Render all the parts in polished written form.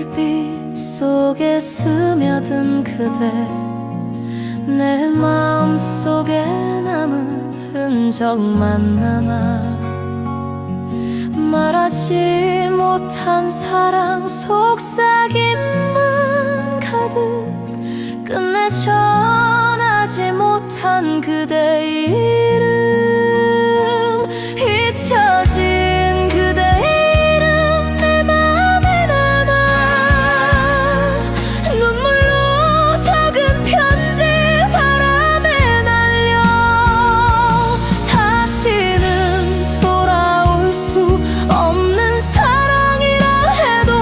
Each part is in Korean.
불빛 속에 스며든 그대, 내 마음속에 남은 흔적만 남아 말하지 못한 사랑 속삭임만 가득, 끝내 전하지 못한 그대 이름, 잊혀진 그대 이름 내 맘에 남아 눈물로 적은 편지 바람에 날려 다시는 돌아올 수 없는 사랑이라 해도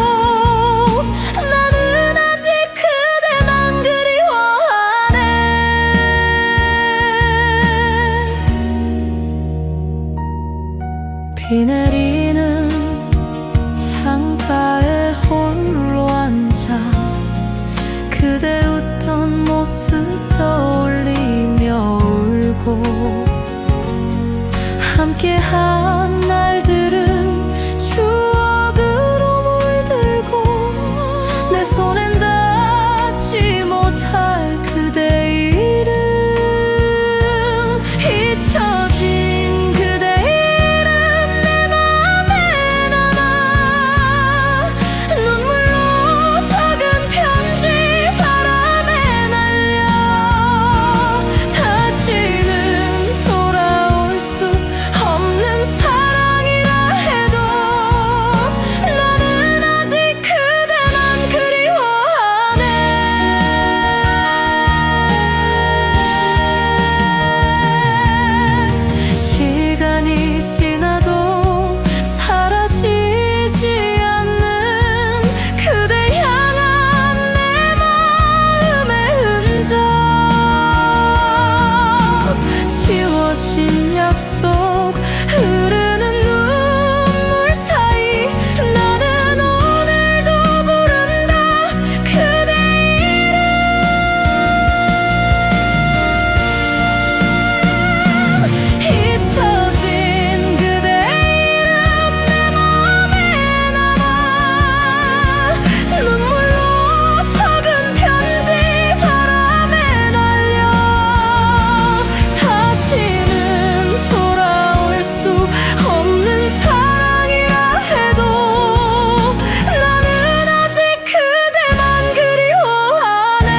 나는 아직 그대만 그리워하네. 비 내리는 창가에 홀로 앉아 그대 웃던 모습 떠올리며 울고, 함께한 날들은 추억으로 물들고 내 손엔 닿지 못할 그대 이름, 잊혀진 그대 이름 내 맘에 남아 눈물로 적은 편지 바람에 날려 다시는 돌아올 수 없는 사랑이라 해도 나는 아직 그대만 그리워하네. 시간이 지나도 사라지지 않는 그대 향한 내 마음의 흔적, 지워진 약속 흐르는 눈물 사이 나는 오늘도 부른다 그대 이름, 잊혀진 그대 이름 내 맘에 남아 눈물로 적은 편지 바람에 날려 다시는 돌아올 수 없는 사랑이라 해도 나는 아직 그대만 그리워하네.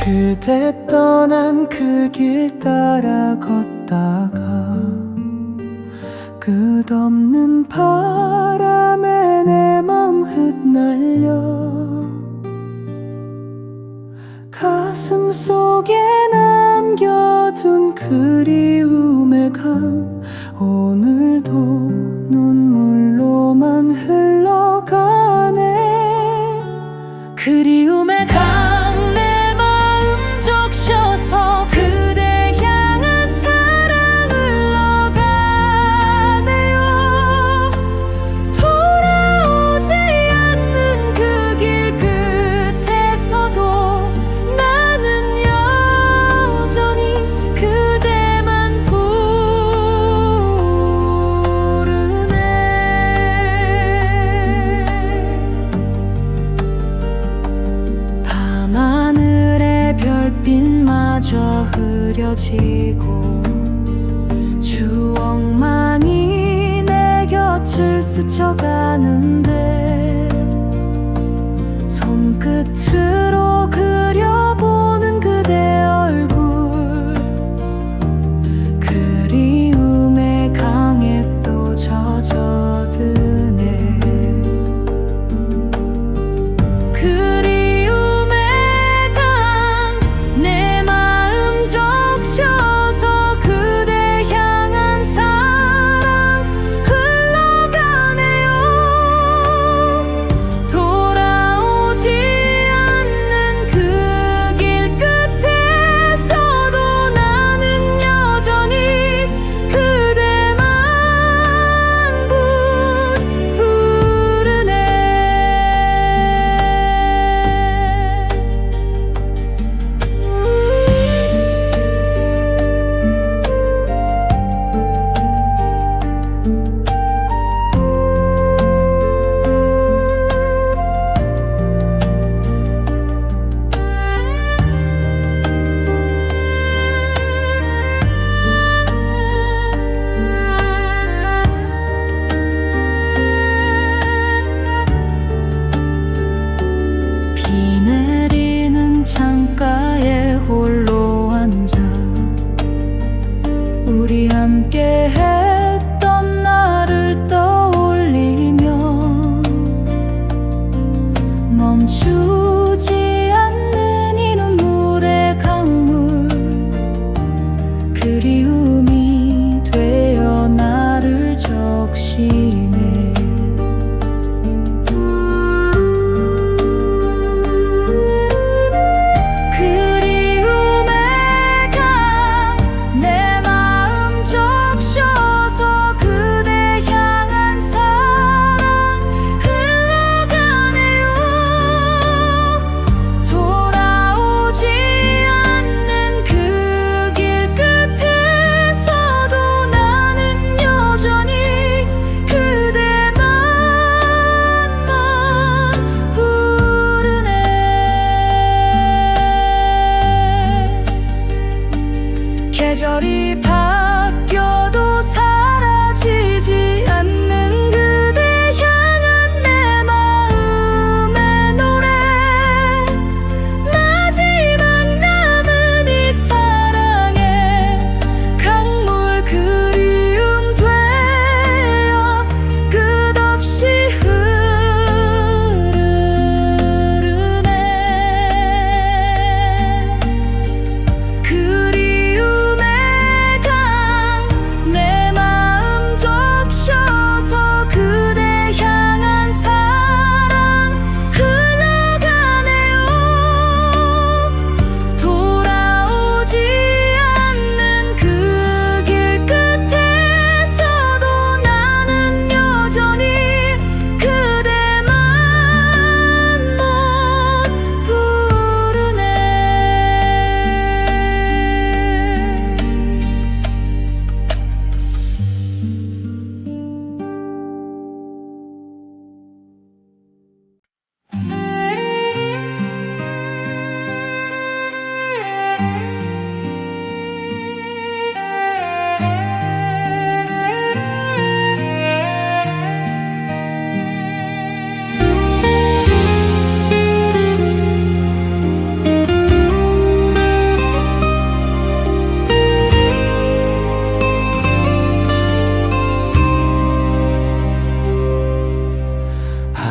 그대 떠난 그 길 따라 걷다가 끝없는 바람에 내 맘 흩날려 가슴 속에 남겨둔 그리움의 강 오늘도 눈물로만 흘러가네. 그리움의 강 내 마음 적셔서 그대 향한 사랑 흘러가네요. 돌아오지 않는 그 길 끝에서도 나는 여전히 그대만 부르네. 밤하늘의 별빛마저 흐려지고 추억만이 내 곁을 스쳐가는데 손끝으로 그려보는 그대 얼굴, 그리움의 강에 또 젖어드네.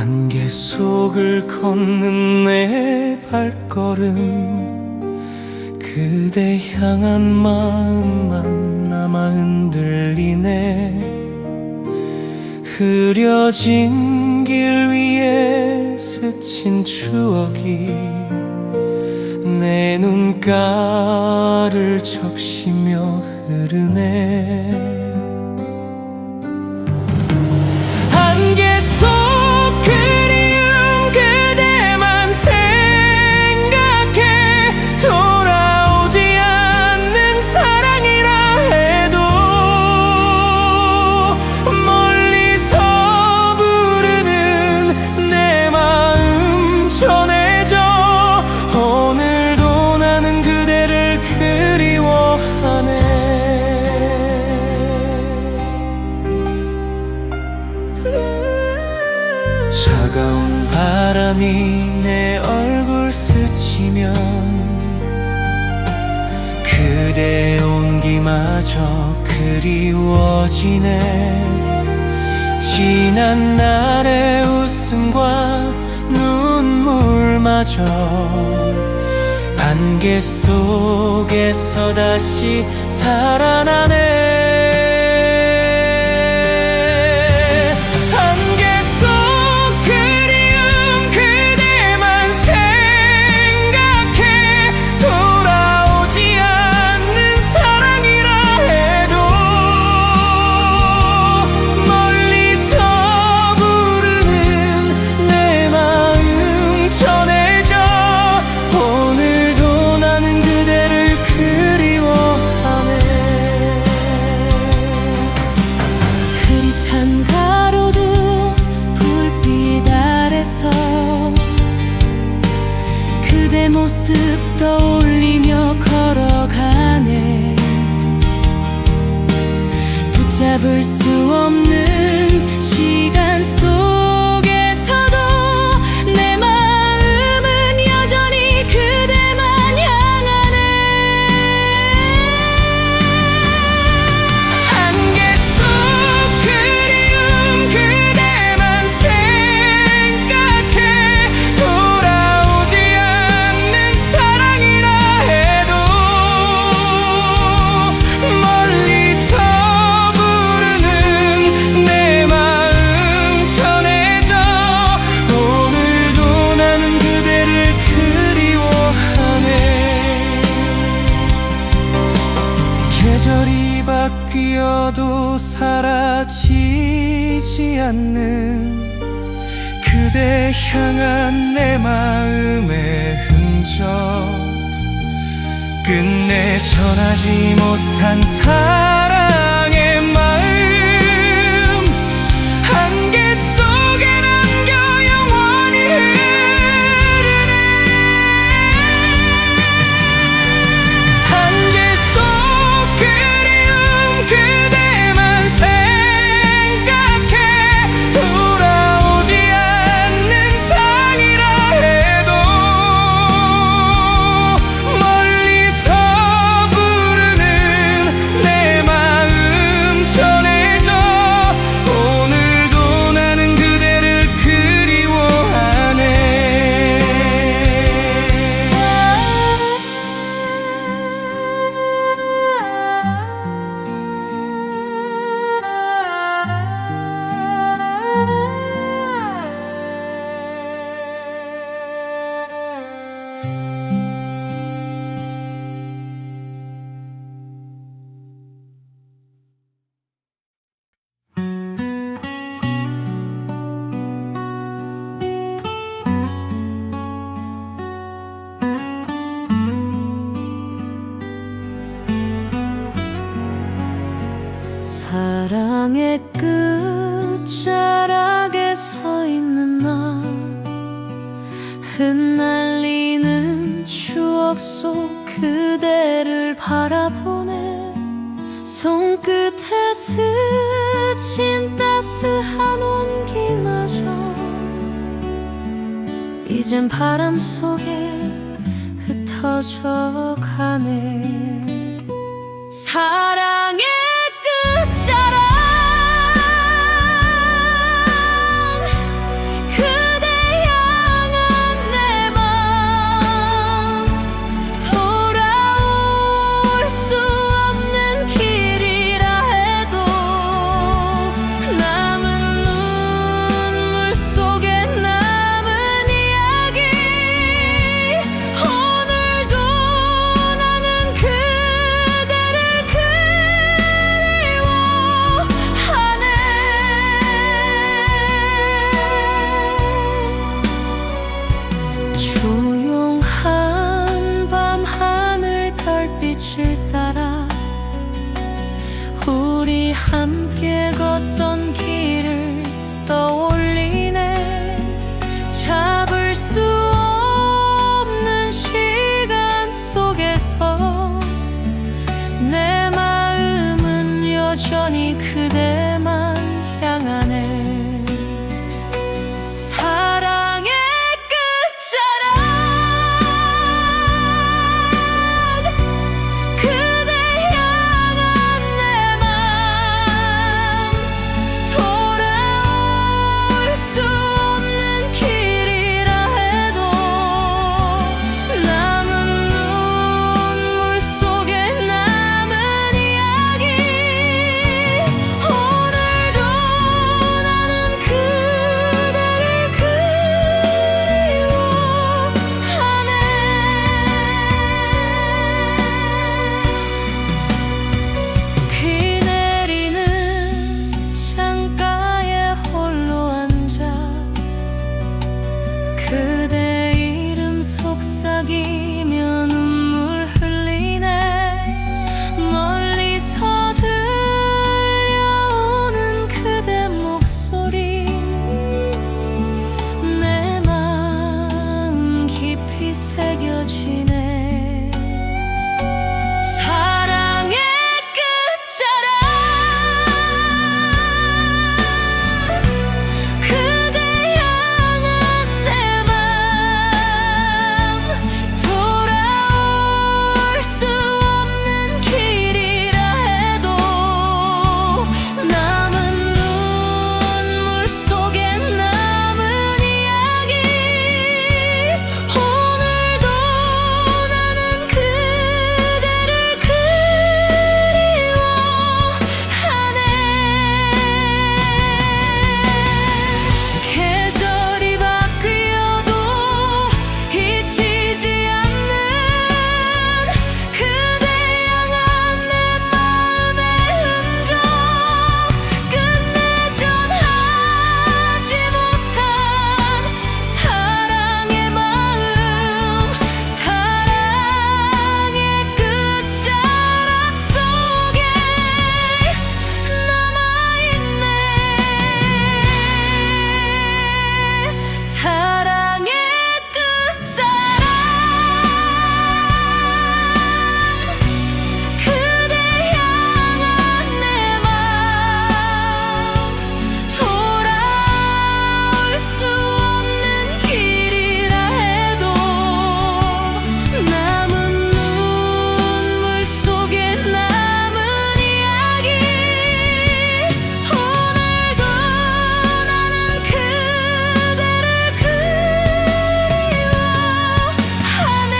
안개 속을 걷는 내 발걸음 그대 향한 마음만 남아 흔들리네. 흐려진 길 위에 스친 추억이 내 눈가를 적시며 흐르네. 안개 속 그리움 그대만 생각해 돌아오지 않는 사랑이라 해도 멀리서 부르는 내 마음 전해져. 오늘도 나는 그대를 그리워하네. 차가운 바람이 내 얼굴 스치면 그대 온기마저 그리워지네. 지난 날의 웃음과 눈물마저 안개 속에서 다시 살아나네. 그대 모습 떠올리며 걸어가네. 붙잡을 수 없는 시간 속에서도 내 마음은 여전히 그대만 향하네. 안개 속 그리움 그대만 생각해 돌아오지 않는 사랑이라 해도 멀리서 부르는 내 마음 전해져. 오늘도 나는 그대를 그리워하네. 계절이 바뀌어도 사라지지 않는 그대 향한 내 마음의 흔적 끝내 전하지 못한 사랑의 마음 안개 속에 남겨 영원히 흐르네. 안개 속 그리움 그대만 생각해 돌아오지 않는 사랑이라 해도 멀리서 부르는 내 마음 전해져. 오늘도 나는 그대를 그리워하네. 사랑의 끝자락에 서 있는 나 흩날리는 추억 속 그대를 바라보네. 손끝에 스친 따스한 온기마저 이젠 바람 속에 흩어져 가네. 사랑의 끝자락 그 함께 걷던 길을 떠올리네. 잡을 수 없는 시간 속에서 내 마음은 여전히 그대만 향하네. 사랑의 끝자락, 그대 향한 내 맘, 돌아올 수 없는 길이라 해도 남은 눈물 속에 남은 이야기. 오늘도 나는 그대를 그리워하네. 비 내리는 창가에 홀로 앉아 그대 이름 속삭이며 눈물 흘리네. 멀리서 들려오는 그대 목소리 내 마음 깊이 새겨지네. 사랑의 끝자락, 그대 향한 내 맘, 돌아올 수 없는 길이라 해도 남은 눈물 속에 남은 이야기. 오늘도 나는 그대를 그리워하네. 계절이 바뀌어도 잊히지 않는 그대 향한 내 마음의 흔적. 끝내 전하지 못한 사랑의 마음, 사랑의 끝자락 속에 남아있네. 사랑의 끝자락, 그대 향한 내 맘, 돌아올 수 없는 길이라 해도 남은 눈물 속에 남은 이야기. 오늘도 나는 그대를 그리워하네.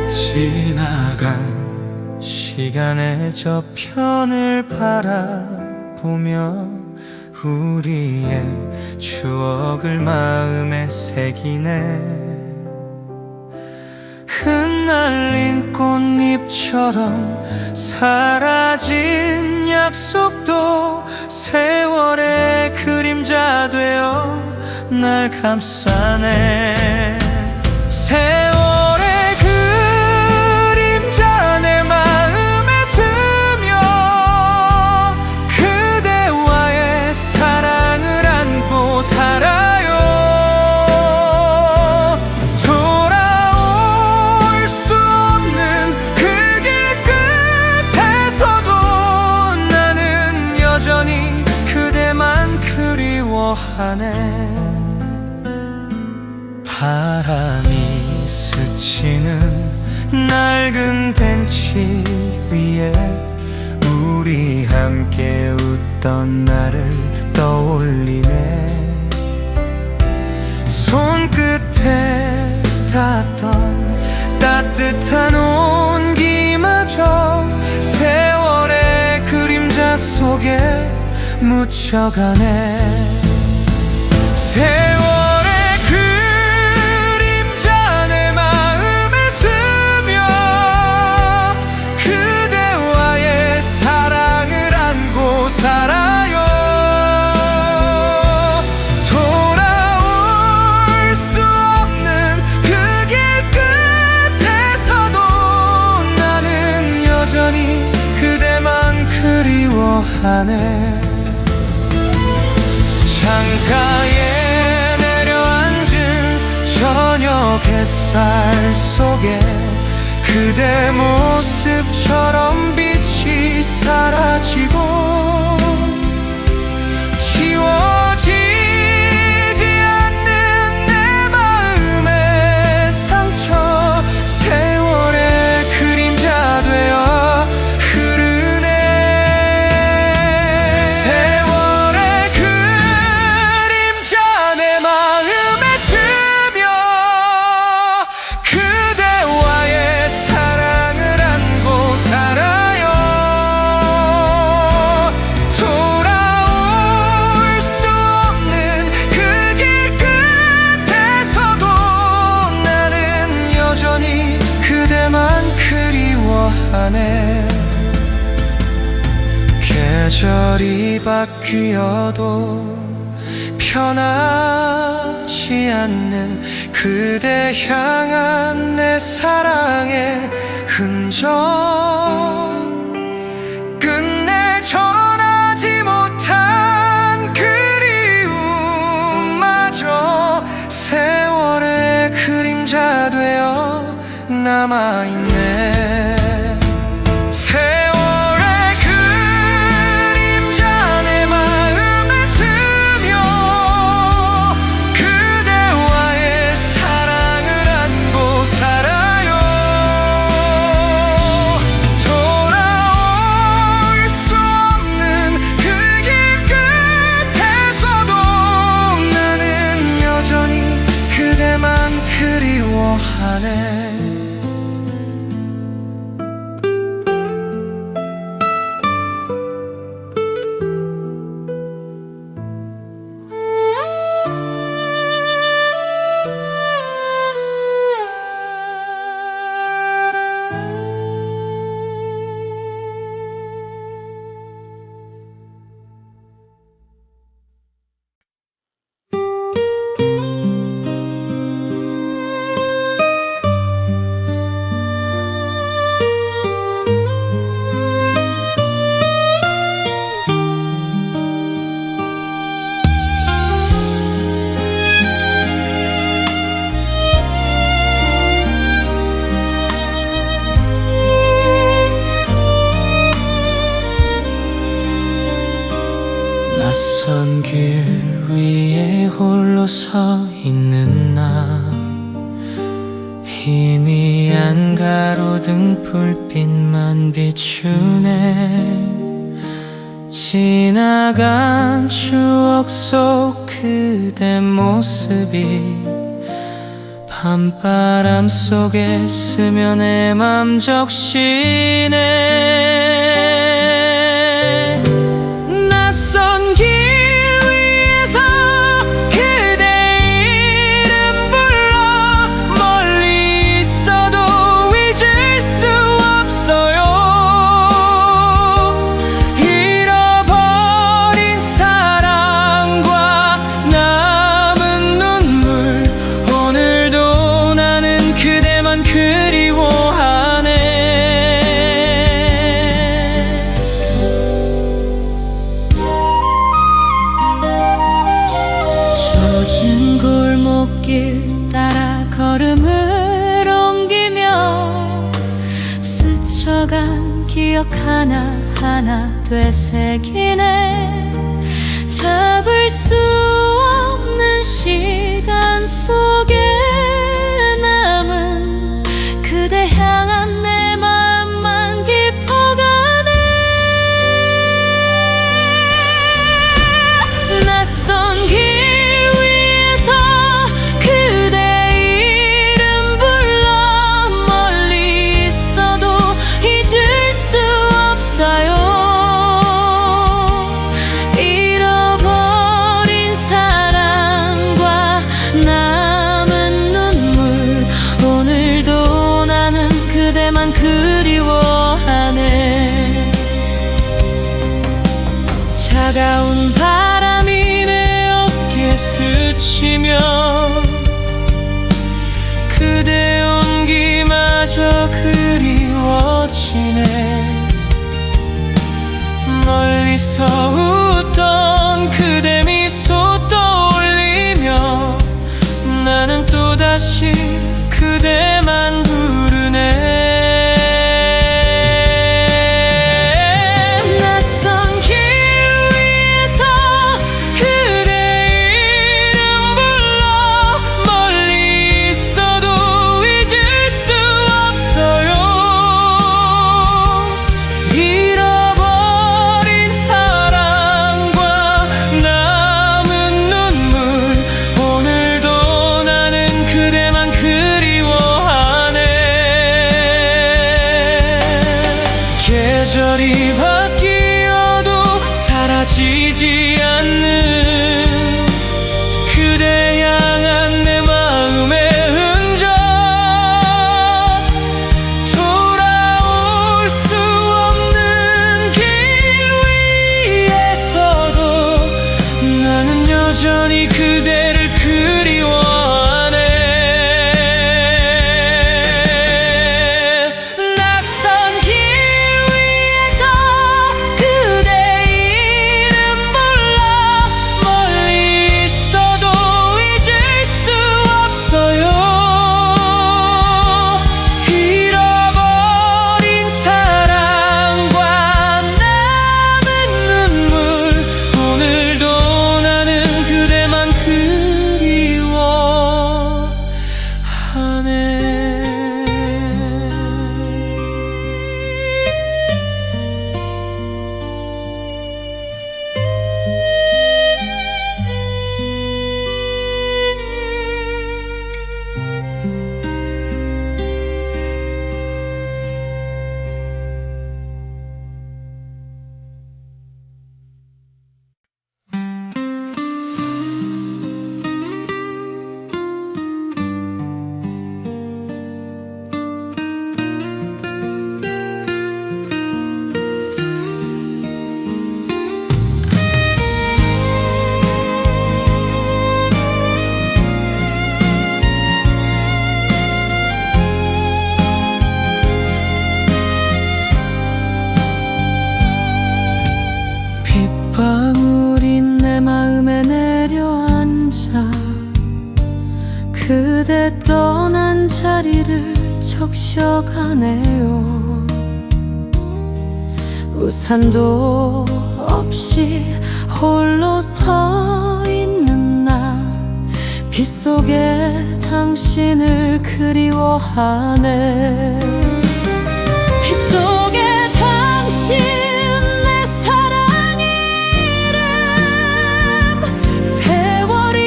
지나간 시간의 저편을 바라보며 우리의 추억을 마음에 새기네. 흩날린 꽃잎처럼 사라진 약속도 세월의 그림자 되어 날 감싸네. 세월의 그림자 내 마음에 스며 그대와의 사랑을 안고 살아요. 돌아올 수 없는 그 길 끝에서도 나는 여전히 그대만 그리워하네. 비치는 낡은 벤치 위에 우리 함께 웃던 날을 떠올리네. 손끝에 닿던 따뜻한 온기마저 세월의 그림자 속에 묻혀가네. 세월의 그림자 내 마음에 스며 그대와의 사랑을 안고 살아요. 돌아올 수 없는 그 길 끝에서도 나는 여전히 그대만 그리워하네. 창가에 내려앉은 저녁 햇살 속에 그대 모습처럼 빛이 사라지고 지워지지 않는 내 마음의 상처 세월의 그림자 되어 흐르네. 세월의 그림자 내 마음에 스며 그대와의 사랑을 안고 살아요. 돌아올 수 없는 그 길 끝에서도 나는 여전히 그대만 그리워하네. 계절이 바뀌어도 변하지 않는 그대 향한 내 사랑의 흔적 끝내 전하지 못한 그리움마저 세월의 그림자 되어 남아있네. 세월의 그림자 내 마음에 스며 그대와의 사랑을 안고 살아요. 돌아올 수 없는 그 길 끝에서도 나는 여전히 그대만 그리워하네. 낯선 길 위에 홀로 서 있는 나 희미한 가로등 불빛만 비추네. 지나간 추억 속 그대 모습이 밤바람 속에 스며 내 맘 적시네. 낯선 길 위에서 그대 이름 불러 멀리 있어도 잊을 수 없어요. 잃어버린 사랑과 남은 눈물 오늘도 나는 그대만 그리워하네. 젖은 골목길 따라 걸음을 옮기며 스쳐간 기억 하나하나 되새기네. 잡을 수 없는 시간 속에 남은 계절이 바뀌어도 사라지지 않는 그대 향한 내 마음의 흔적, 돌아올 수 없는 길 위에서도 나는 여전히 그대를 그리워하네. 낯선 길 위에서 그대 이름 불러 멀리 있어도 잊을 수 없어요. 잃어버린 사랑과 남은 눈물, 오늘도 나는 그대만 그리워하네. 빗방울이 내 마음에 내려앉아 그대 떠난 자리를 적셔가네요. 우산도 없이 홀로 서 있는 나, 빗속에 당신을 그리워하네. 빗속에 당신 내 사랑의 이름, 세월이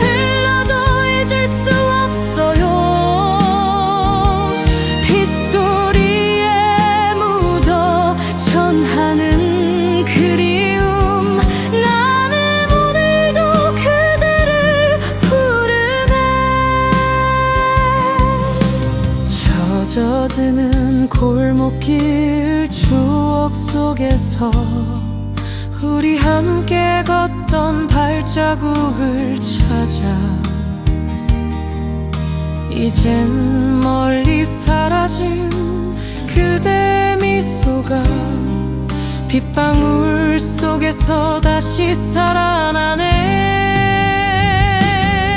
흘러도 잊을 수 없어요. 빗소리에 묻어 전하는 그리움, 나는 오늘도 그대를 부르네. 젖어드는 골목길 추억 속에서 우리 함께 걷던 발자국을 찾아 이젠 멀리 사라진 그대 미소가 빗방울 속에서 다시 살아나네.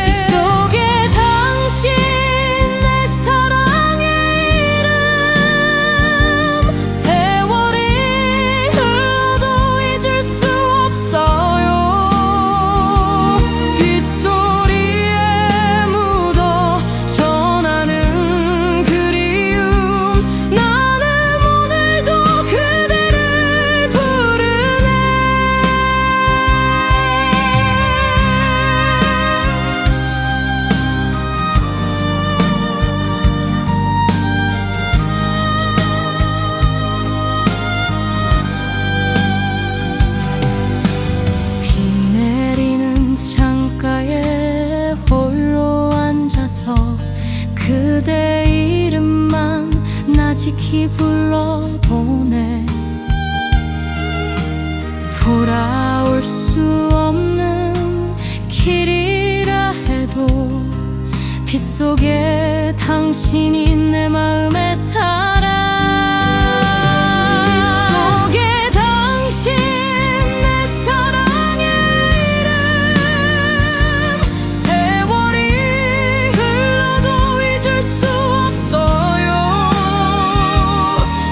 빗속에 당신 내 사랑의 이름, 세월이 흘러도 잊을 수 없어요. 빗소리에 묻어 전하는 그리움, 나는 오늘도 그대를 부르네. 비 내리는 창가에 홀로 앉아서 그대 이름만 나직히 불러보네. 돌아올 수 없는 길이라 해도 빗속에 당신이 내 마음에 살아. 빗속에 당신 내 사랑의 이름, 세월이 흘러도 잊을 수 없어요.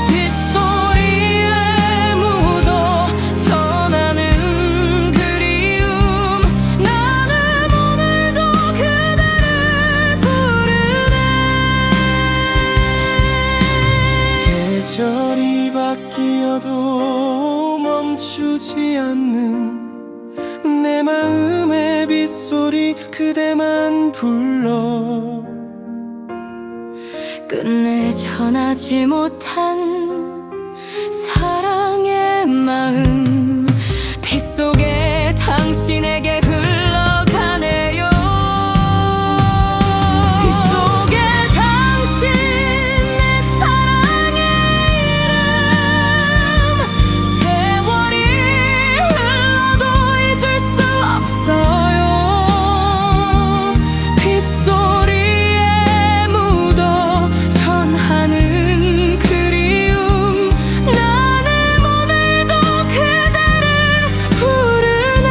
빗소리에 묻어 전하는 그리움, 나는 오늘도 그대를 부르네. 계절이 바뀌어도 멈추지 않는 내 마음의 빗소리, 그대만 불러. 끝내 전하지 못한 사랑의 마음 빗속에 당신에게 흘러가네요. 빗속에 당신 내 사랑의 이름 세월이 흘러도 잊을 수 없어요. 빗소리에 묻어 전하는 그리움 나는 오늘도 그대를 부르네.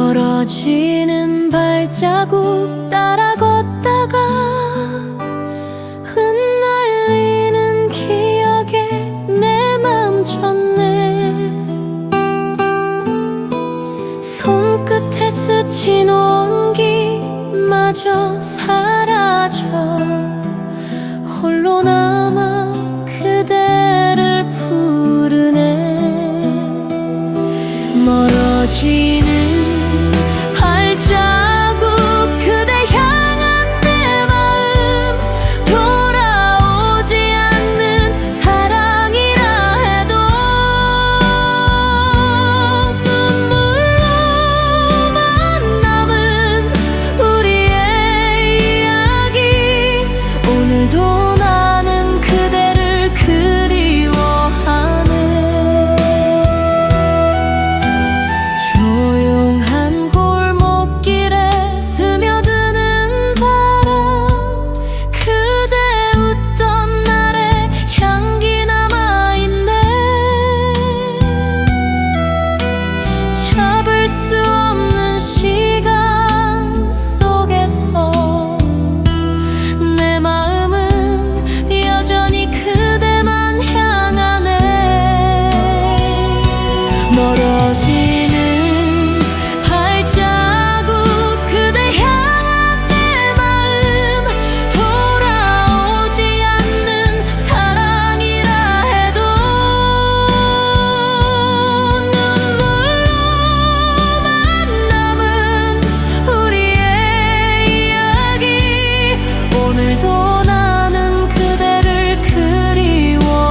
멀어지는 발자국 따라 걷다가 흩날리는 기억에 내 맘 쳤네. 손끝에 스친 온기마저 사라져 홀로 남아 그대를 부르네. 멀어지는 발자국 그대 향한 내 마음 돌아오지 않는 사랑이라 해도 눈물로만 남은 우리의 이야기 오늘도 나는 그대를 그리워하네. 조용한 골목길에 스며드는 바람 그대 웃던 날의 향기 남아있네. 잡을 수 없는 시간 속에서 내 마음은 여전히 그대만 향하네. 멀어지는 발자국 그대 향한 내 마음 돌아오지 않는 사랑이라 해도 눈물로만 남은 우리의 이야기 오늘도 나는 그대를 그리워하네.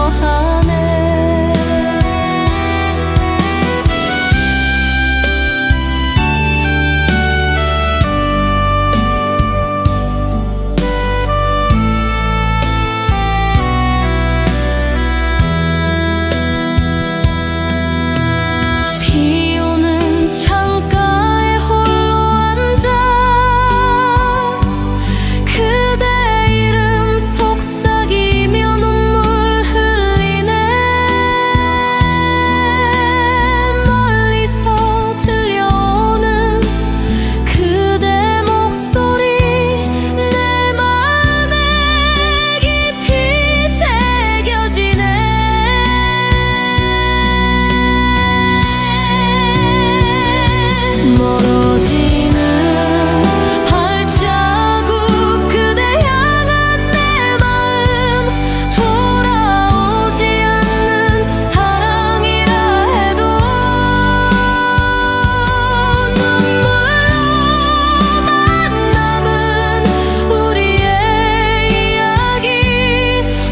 비 오는 창가에 홀로 앉아 그대 이름 속삭이며 눈물 흘리네. 멀리서 들려오는 그대 목소리 내 맘에 깊이 새겨지네. 멀어지는 발자국 그대 향한 내 마음 돌아오지 않는 사랑이라 해도 눈물로만 남은 우리의 이야기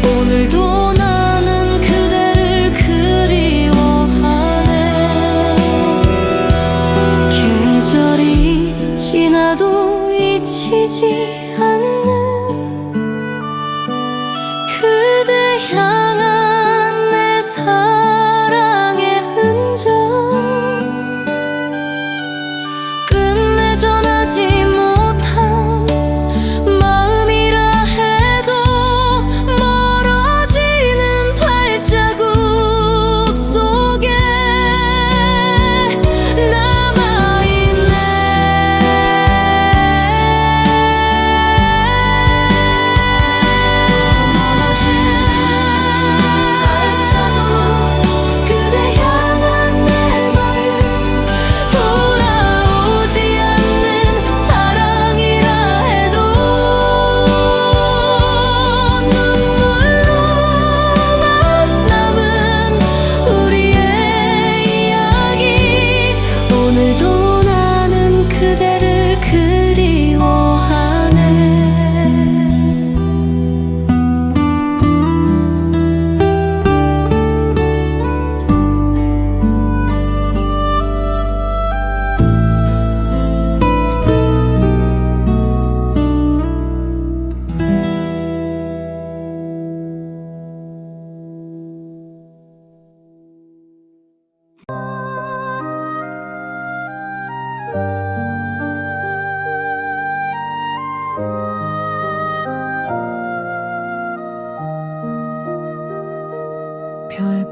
오늘도 나는 그대를 그리워하네. 계절이 지나도 잊히지 않는 그대 향한 내 사랑의 흔적 끝내 전하지 못한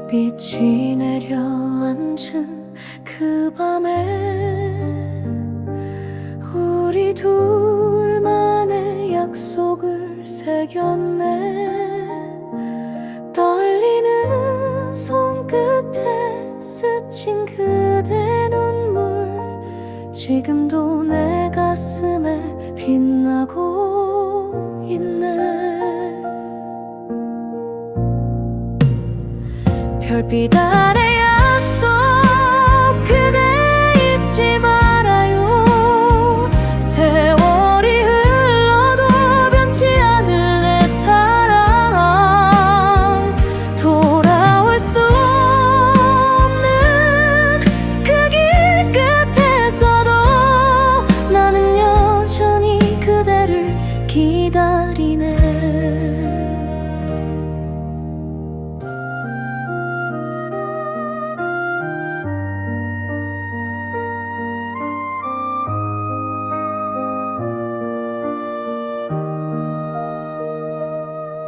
별빛이 내려앉은 그 밤에 우리 둘만의 약속을 새겼네. 떨리는 손끝에 스친 그대 눈물 지금도 내 가슴에 빛나고 있네. 별빛 아래 약속 그대 잊지 말아요. 세월이 흘러도 변치 않을 내 사랑 돌아올 수 없는 그 길 끝에서도 나는 여전히 그대를 기다리네.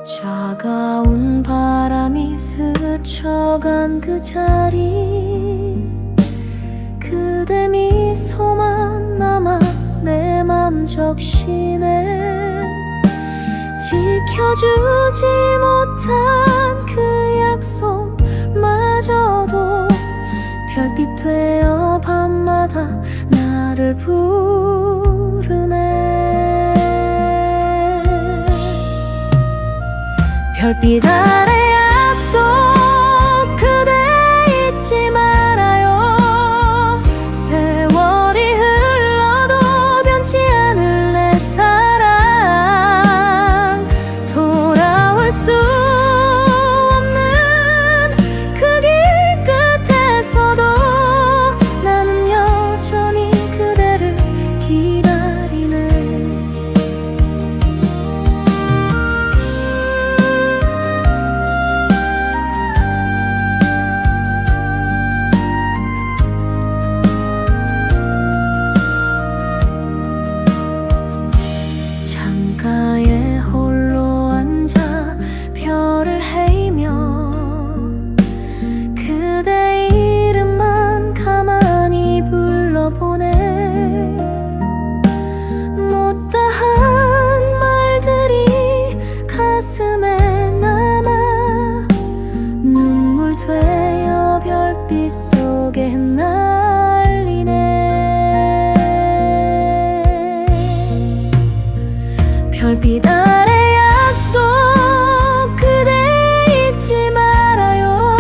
차가운 바람이 스쳐간 그 자리 그대 미소만 남아 내 맘 적시네. 지켜주지 못한 그 약속마저도 별빛 되어 밤마다 나를 부르네. 별빛 아래 약속 그대 잊지 말아요. 세월이 흘러도 변치 않을 내 사랑 돌아올 수 없는 그 길 끝에서도 나는 여전히 그대를 기다리네. 창가에 홀로 앉아 별을 헤이며 그대 이름만 가만히 불러보네. 못다한 말들이 가슴에 남아 눈물 되어 별빛 속에 흩날리네. 별빛 아래 약속 그대 잊지 말아요.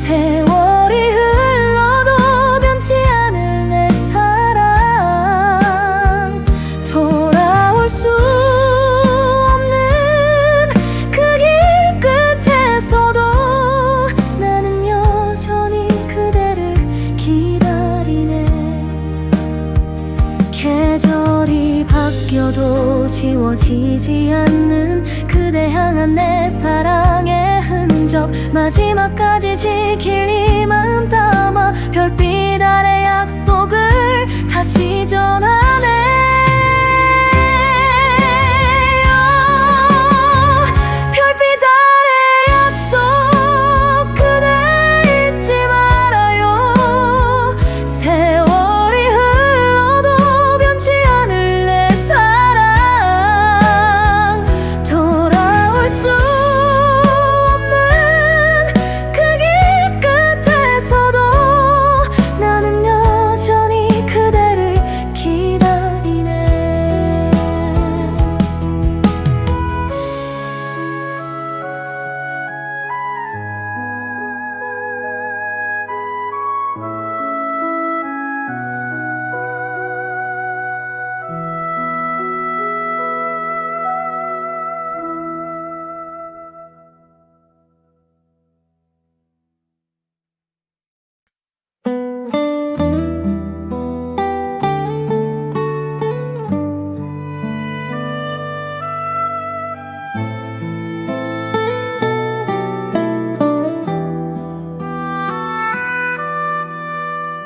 세월이 흘러도 변치 않을 내 사랑 돌아올 수 없는 그 길 끝에서도 나는 여전히 그대를 기다리네. 계절이 바뀌어도 지워지지 않는 그대 향한 내 사랑의 흔적 마지막까지 지킬 이 마음 담아 별빛 아래 약속을 다시 전하네. 별빛 아래 약속 그대 잊지 말아요. 세월이 흘러도 변치 않을 내 사랑 돌아올 수 없는 그 길 끝에서도 나는 여전히 그대를 기다리네.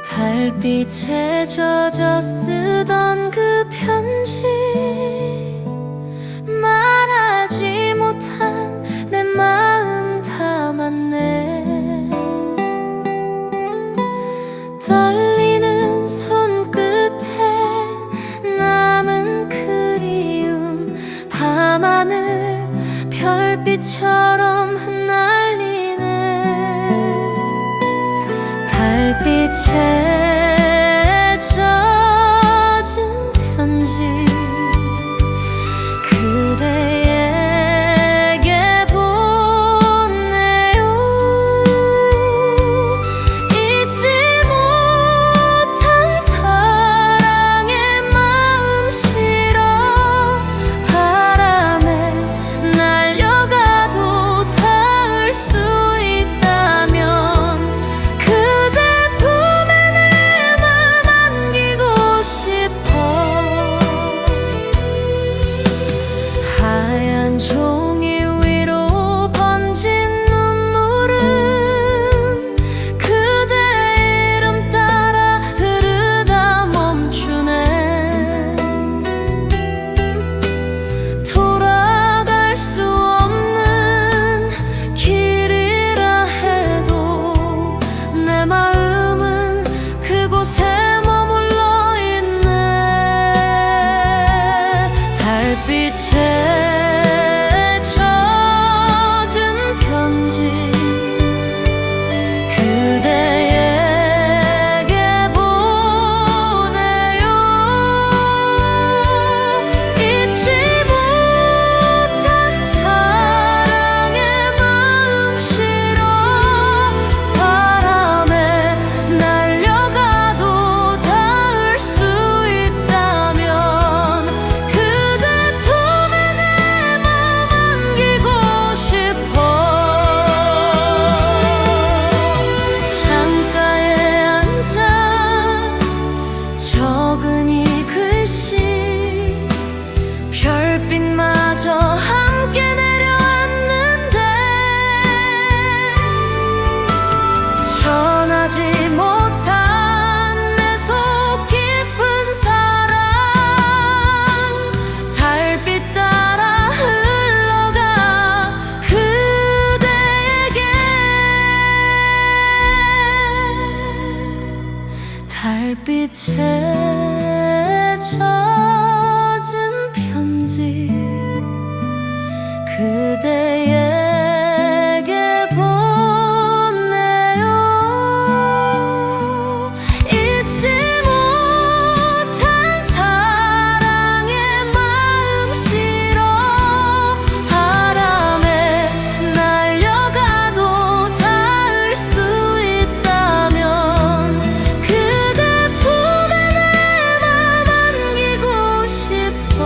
달빛에 젖어 쓰던 그 편지 말하지 못한 내 마음 담았네. 달빛처럼 흩날리네. 달빛에 젖은 편지 그대에게 보내요. 잊지 못한 사랑의 마음 실어 바람에 날려가도 닿을 수 있다면 그대 품에 내 맘 안기고 싶어. 하얀 종이 위로 번진 눈물은 그대 이름 따라 흐르다 멈추네. 돌아갈 수 없는 길이라 해도 내 마음은 그곳에 머물러 있네. 달빛에 젖은 편지 그대에게 보내요. 잊지 못한 사랑의 마음 실어 바람에 날려가도 닿을 수 있다면 그대 품에 내 맘 안기고 싶어. 창가에 앉아 적은 이 글씨 별빛마저 함께 내려왔는데 전하지 못한 내 속 깊은 사랑 달빛 따라 흘러가 그대에게. 달빛에 젖은 편지 그대에게 보내요. 잊지 못한 사랑의 마음 실어 바람에 날려가도 닿을 수 있다면 그대 품에 내 맘 안기고 싶어.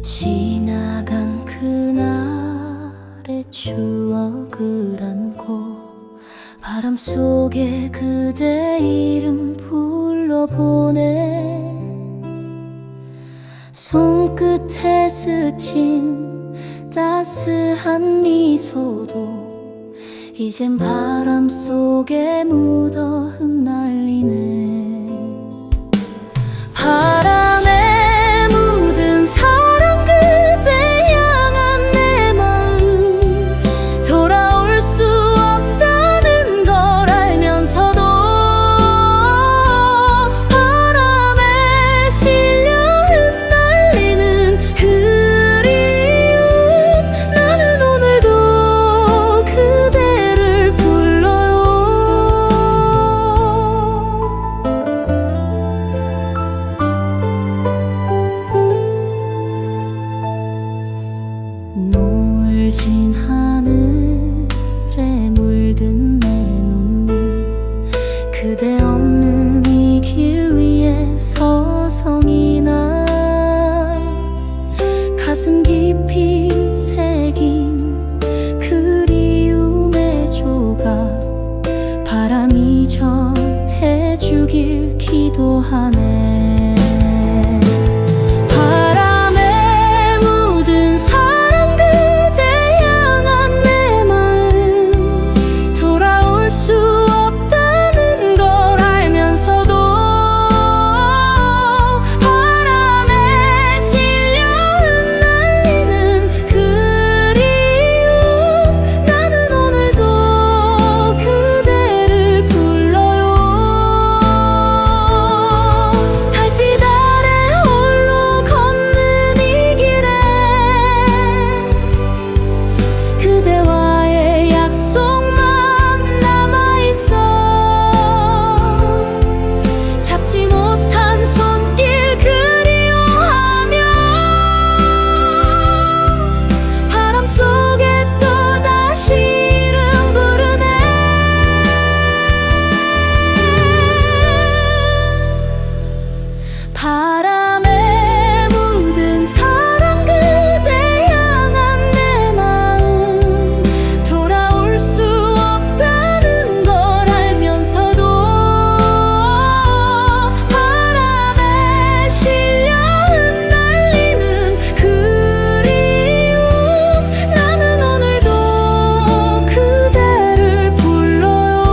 지나간 그날의 추억을 안고 바람 속에 그대 이름 불러보네. 손끝에 스친 따스한 미소도 이젠 바람 속에 묻어 흩날리네. 바람에 묻은 사랑 그대 향한 내 마음 돌아올 수 없다는 걸 알면서도 바람에 실려 흩날리는 그리움 나는 오늘도 그대를 불러요. 기도하네. 바람에 묻은 사랑 그대 향한 내 마음 돌아올 수 없다는 걸 알면서도 바람에 실려 흩날리는 그리움 나는 오늘도 그대를 불러요. 달빛 아래 홀로 걷는 이 길에 그대와의 약속만 남아있어. 잡지 못한 손길 그리워하며 바람 속에 또다시 이름 부르네. 바람에 묻은 사랑 그대 향한 내 마음 돌아올 수 없다는 걸 알면서도 바람에 실려 흩날리는 그리움 나는 오늘도 그대를 불러요.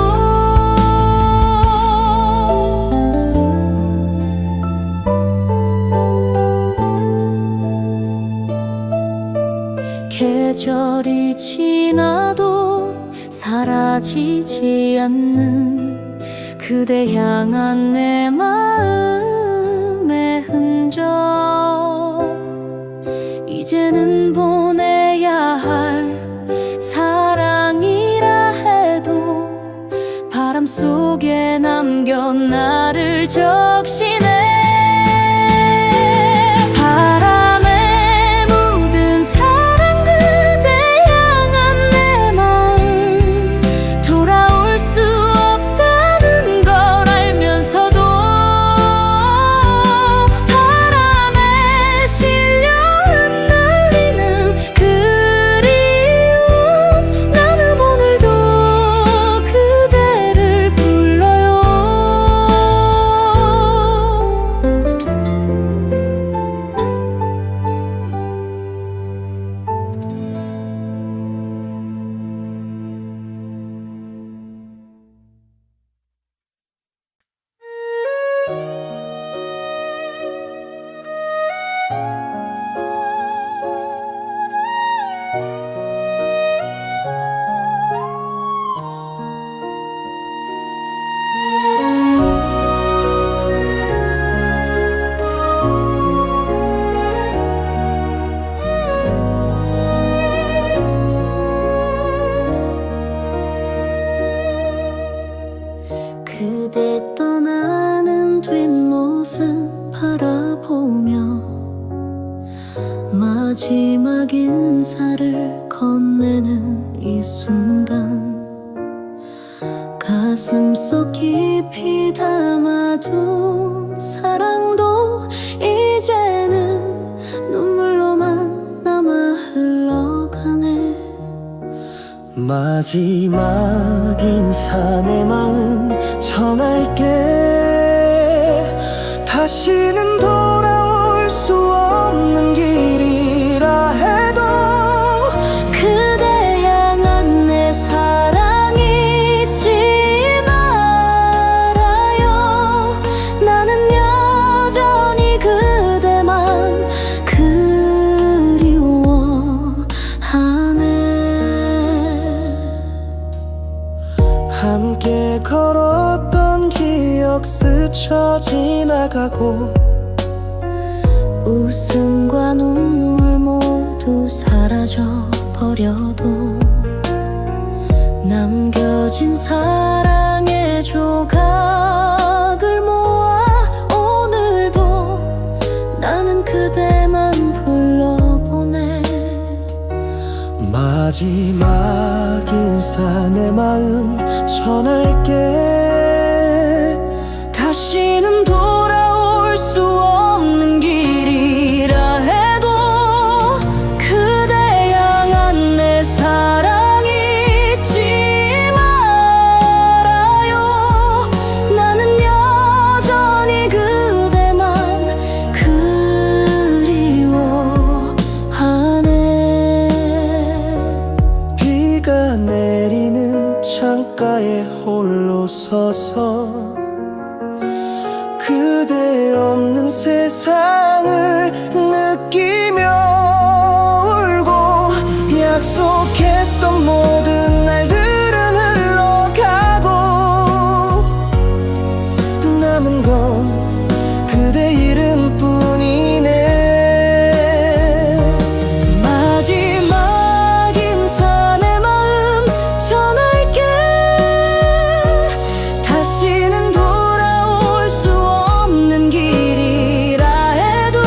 계절이 지나도 사라지지 않는 그대 향한 내 마음의 흔적. 이제는 보내야 할 사랑이라 해도 바람 속에 남겨 나를 적시네. 바람에 묻은 사랑 그대 향한 내 마음 돌아올 수 없다는 걸 알면서도 바람에 실려 흩날리는 그리움 나는 오늘도 그대를 불러요. 그대 떠나는 뒷모습 바라보며 마지막 인사를 건네는 이 순간 가슴속 깊이 담아둔 사랑도 이제는 눈물로만 남아 흘러가네. 마지막 인사 내 마음 전할게. 다시는 돌아올 수 없는 길이라 해도 그대 향한 내 사랑 잊지 말아요. 나는 여전히 그대만 그리워하네. 함께 걸었던 기억 스쳐 지나가고 웃음과 눈물 모두 사라져 버려도 남겨진 사랑의 조각을 모아 오늘도 나는 그대만 불러보네. 마지막 인사 내 마음 전할게. 다시는 돌아올 수 없는 길이라 해도 그대 향한 내 사랑 잊지 말아요. 나는 여전히 창가에 홀로 서서 그대 없는 세상을 느끼며 울고 약속했던 모든 날들은 흘러가고 남은 건 그대 이름뿐이네. 마지막 인사 내 마음 전할게. 다시는 돌아올 수 없는 길이라 해도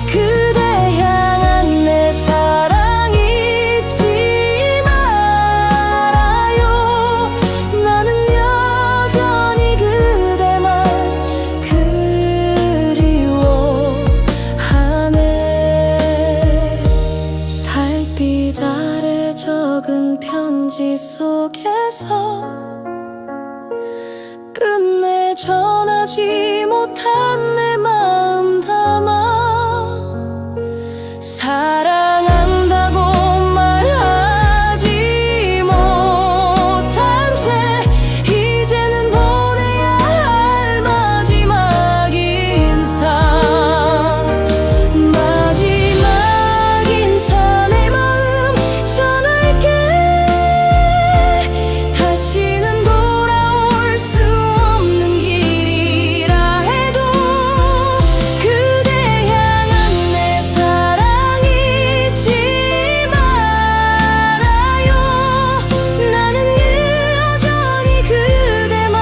그대 향한 내 사랑 잊지 말아요. 나는 여전히 그대만 그리워하네. 달빛 아래 적은 편지 속에서 끝내 전하지 못한 내 마음 담아 사랑한다고 말하지 못한 채 이제는 보내야 할 마지막 인사. 마지막 인사 내 마음 전할게. 다시는 돌아올 수 없는 길이라 해도 그대 향한 내 사랑 잊지 말아요. 나는 여전히 그대만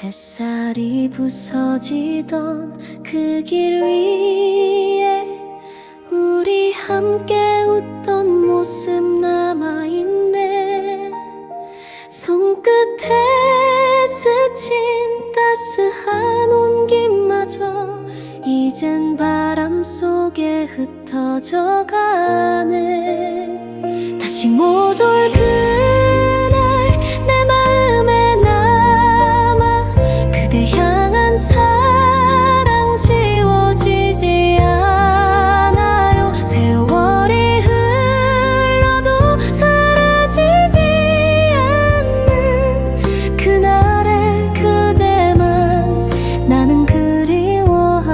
햇살이 부서지던 그 길 위에 우리 함께 웃던 모습 남아있네. 손끝에 스친 따스한 온기마저 이젠 바람 속에 흩어져 가네. 다시 못 올 그날 내 마음에 남아 그대 향한 사랑 지워지지 않아요. 세월이 흘러도 사라지지 않는 그날의 그대만 나는 그리워하네.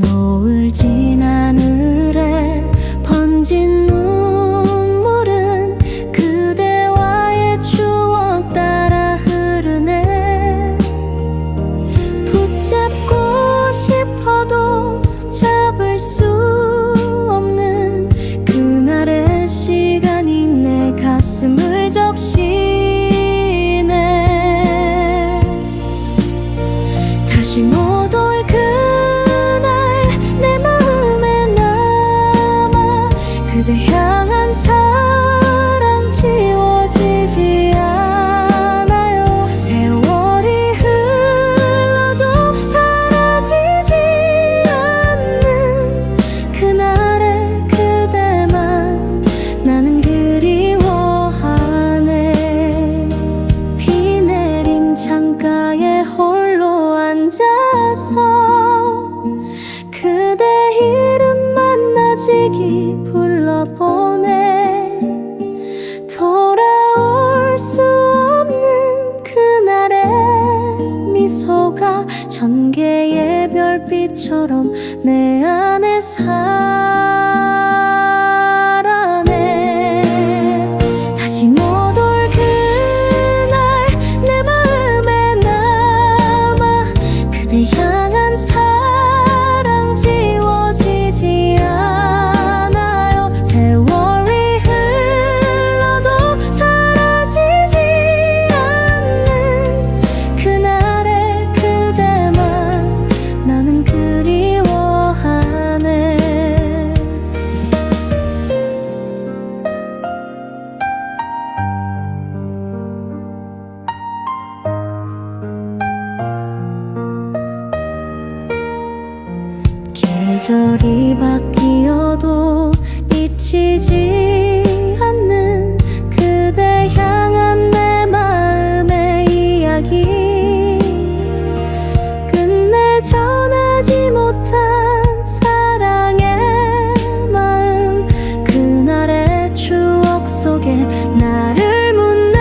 노을 진 하늘에 번진 눈물은 그대와의 추억 따라 흐르네. 붙잡고 싶어도 잡을 수 없는 그날의 시간이 내 가슴을 적시네. 다시 못 올 그날 내 마음에 남아 그대 향한 사랑 지워지지 않아요. 세월이 흘러도 사라지지 않는 그날의 그대만 나는 그리워하네. 비 내린 창가에 홀로 앉아서 그대 이름만 나지기 불러보네. 돌아올 수 없는 그날의 미소가 전개의 별빛처럼 내 안에 살아네. 다시 못 올 그날 내 마음에 남아 그대 향한 사랑 지워지지 않아요. 세월이 흘러도 사라지지 않는 계절이 바뀌어도 잊히지 않는 그대 향한 내 마음의 이야기, 끝내 전하지 못한 사랑의 마음, 그날의 추억 속에 나를 묻네.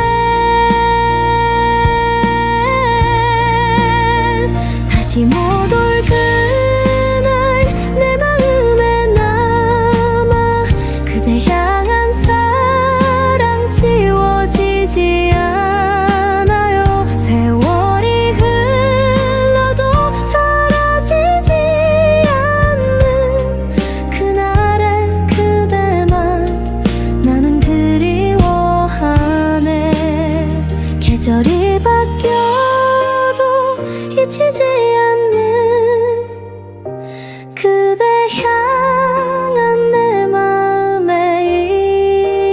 다시 못 올 그날 내 마음에 남아 그대 향한 사랑 지워지지 않아요. 세월이 흘러도 사라지지 않는 그날의 그대만 나는 그리워하네. 계절이 바뀌어도 잊히지 않는 그대 향한 내 마음의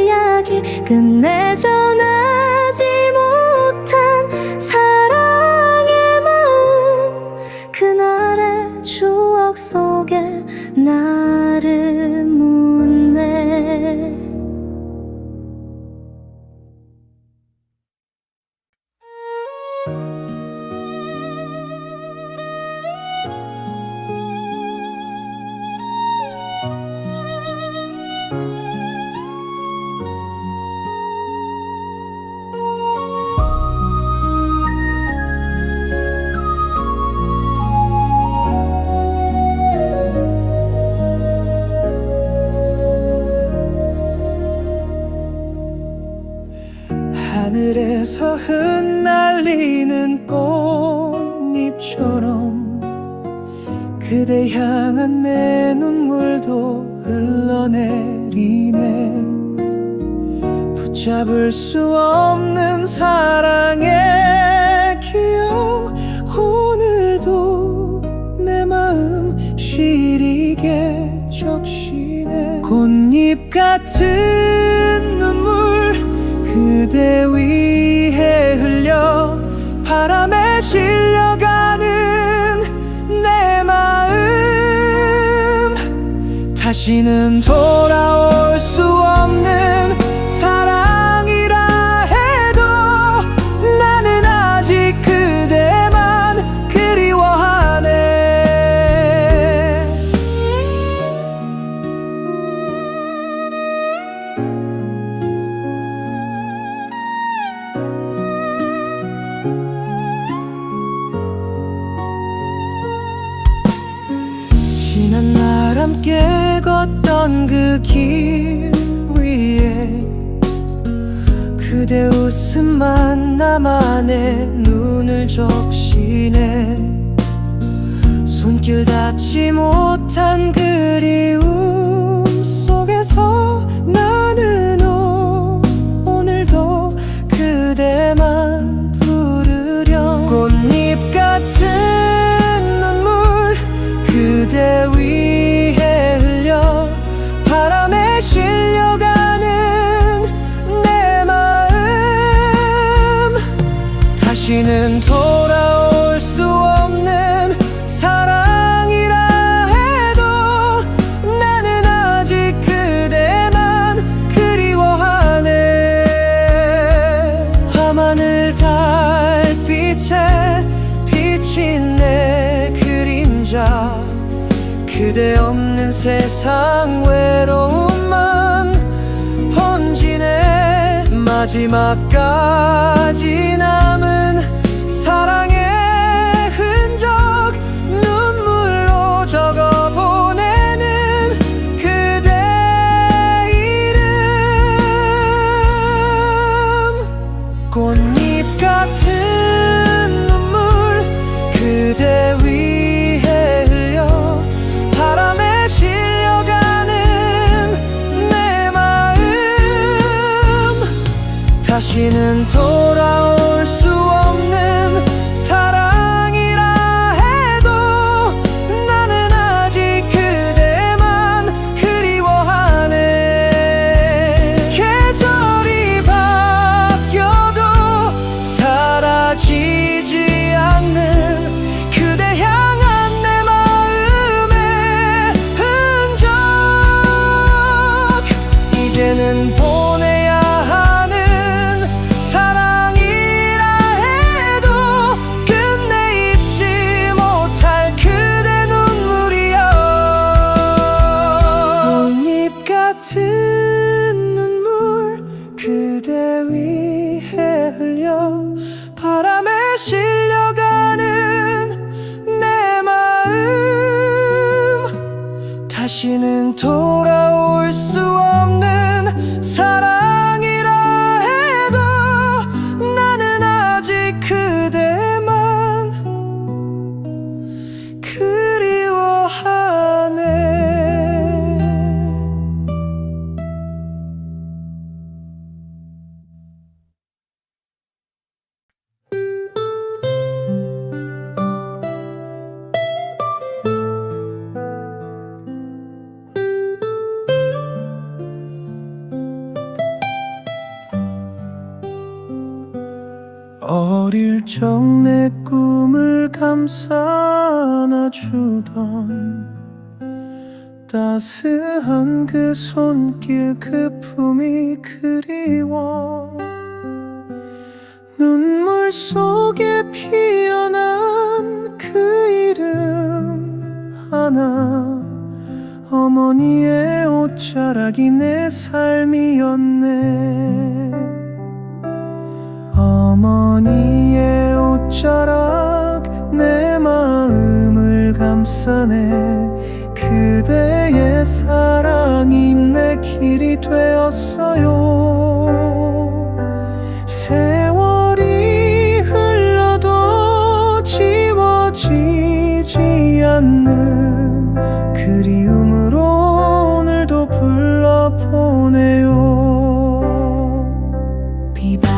이야기, 끝내 전하지 못한 사랑의 마음, 그날의 추억 속에 나를 묻네. 하늘에서 흩날리는 꽃잎처럼 그대 향한 내 눈물도 흘러내리네. 붙잡을 수 없는 사랑의 기억, 오늘도 내 마음 시리게 적시네. 꽃잎 같은 눈물 그대 위에 흘려 바람에 실려가는 내 마음, 다시는 돌아올 수 없는 사랑이라 해도 나는 아직 그대만 그리워하네. 지난 날 함께 걷던 그 길 위에 그대 웃음만 나만의 눈을 적시네. 손길 닿지 못한 그리움 속에서 나는 오늘도 그대만 부르려. 꽃잎 같은 눈물 그대 위에 흘려 바람에 실려가는 내 마음, 다시는 돌아올 수 없는 사랑이라 해도 나는 아직 그대만 그리워하네. 밤하늘 달빛에 비친 내 그림자, 그대 없는 세상 외로움만 번지네. 마지막까지 남은 사랑의 흔적 눈물로 적어보내는 그대 이름. 꽃잎 같은 눈물 그대 위에 흘려 바람에 실려가는 내 마음, 다시는 돌아올 수 없는 사랑이라 해도 나는 아직 그대만 그리워하네. 계절이 바뀌어도 사라지지 않는 그대 향한 내 마음의 실려가는 내 마음 다시는 돌아올 수 없는 사랑이라 해도 나는 아직 그대만 그리워하네. 어릴 적 내 꿈을 감싸 안아주던 따스한 그 손길 그 품이 그리워. 눈물 속에 피어난 그 이름 하나 어머니의 옷자락이 내 삶이었네. 어머니의 옷자락 내 마음을 감싸네. 그대의 사랑이 내 길이 되었어요. 세월이 흘러도 지워지지 않는 그리움으로 오늘도 불러보네요. 비바